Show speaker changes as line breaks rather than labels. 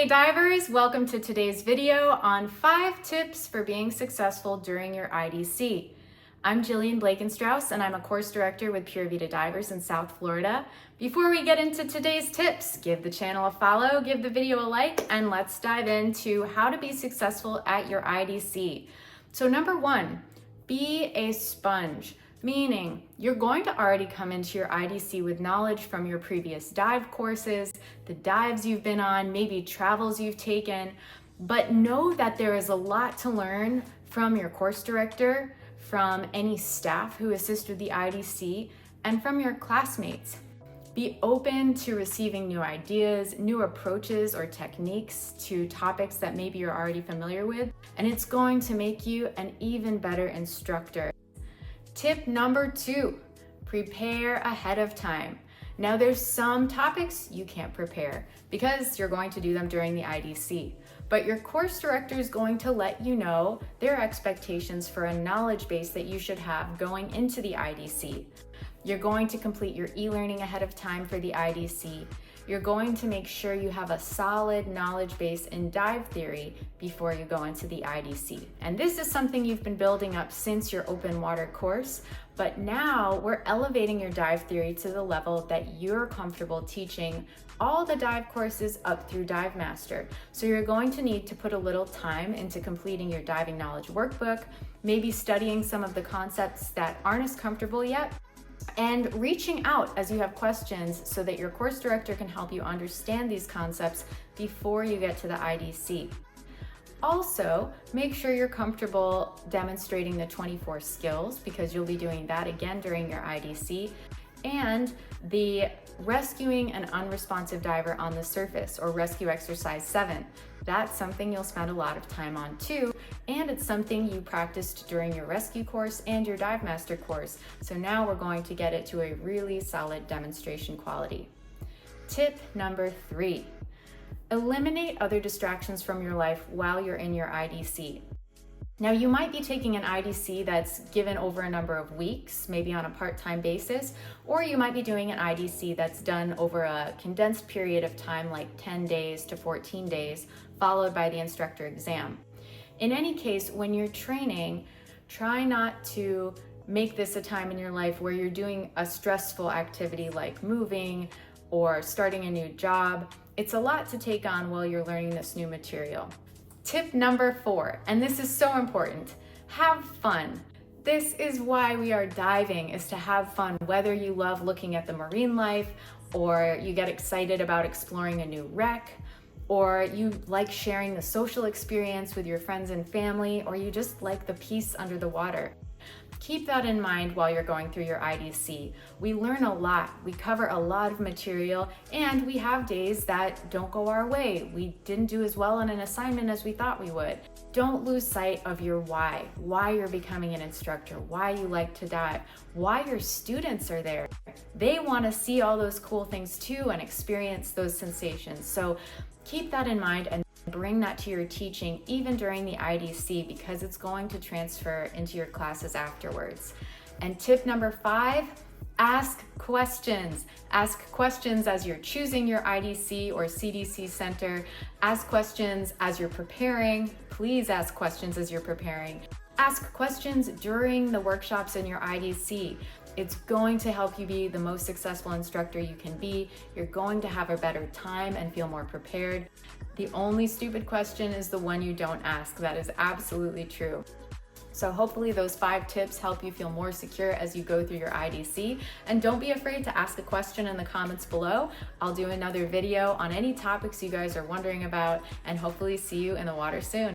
Hey divers, welcome to today's video on 5 tips for being successful during your IDC. I'm Jillian Blakenstrauss and I'm a course director with Pure Vita Divers in South Florida. Before we get into today's tips, give the channel a follow, give the video a like, and let's dive into how to be successful at your IDC. So number 1, be a sponge. Meaning you're going to already come into your IDC with knowledge from your previous dive courses, the dives you've been on, maybe travels you've taken, but know that there is a lot to learn from your course director, from any staff who assist with the IDC, and from your classmates. Be open to receiving new ideas, new approaches or techniques to topics that maybe you're already familiar with, and it's going to make you an even better instructor. Tip number 2, prepare ahead of time. Now there's some topics you can't prepare because you're going to do them during the IDC, but your course director is going to let you know their expectations for a knowledge base that you should have going into the IDC. You're going to complete your e-learning ahead of time for the IDC. You're going to make sure you have a solid knowledge base in dive theory before you go into the IDC. And this is something you've been building up since your open water course, but now we're elevating your dive theory to the level that you're comfortable teaching all the dive courses up through Dive Master. So you're going to need to put a little time into completing your diving knowledge workbook, maybe studying some of the concepts that aren't as comfortable yet, and reaching out as you have questions so that your course director can help you understand these concepts before you get to the IDC. Also, make sure you're comfortable demonstrating the 24 skills because you'll be doing that again during your IDC, and the rescuing an unresponsive diver on the surface, or rescue exercise 7. That's something you'll spend a lot of time on too, and it's something you practiced during your rescue course and your Dive Master course. So now we're going to get it to a really solid demonstration quality. Tip number 3, eliminate other distractions from your life while you're in your IDC. Now you might be taking an IDC that's given over a number of weeks, maybe on a part-time basis, or you might be doing an IDC that's done over a condensed period of time like 10 days to 14 days, followed by the instructor exam. In any case, when you're training, try not to make this a time in your life where you're doing a stressful activity like moving or starting a new job. It's a lot to take on while you're learning this new material. Tip number 4, and this is so important, have fun. This is why we are diving, is to have fun, whether you love looking at the marine life, or you get excited about exploring a new wreck, or you like sharing the social experience with your friends and family, or you just like the peace under the water. Keep that in mind while you're going through your IDC. We learn a lot, we cover a lot of material, and we have days that don't go our way. We didn't do as well on an assignment as we thought we would. Don't lose sight of your why you're becoming an instructor, why you like to dive, why your students are there. They want to see all those cool things too and experience those sensations. So keep that in mind and bring that to your teaching even during the IDC, because it's going to transfer into your classes afterwards. And tip number 5, ask questions. Ask questions as you're choosing your IDC or CDC center. Ask questions as you're preparing. Please ask questions as you're preparing. Ask questions during the workshops in your IDC. It's going to help you be the most successful instructor you can be. You're going to have a better time and feel more prepared. The only stupid question is the one you don't ask. That is absolutely true. So hopefully those 5 tips help you feel more secure as you go through your IDC. And don't be afraid to ask a question in the comments below. I'll do another video on any topics you guys are wondering about, and hopefully see you in the water soon.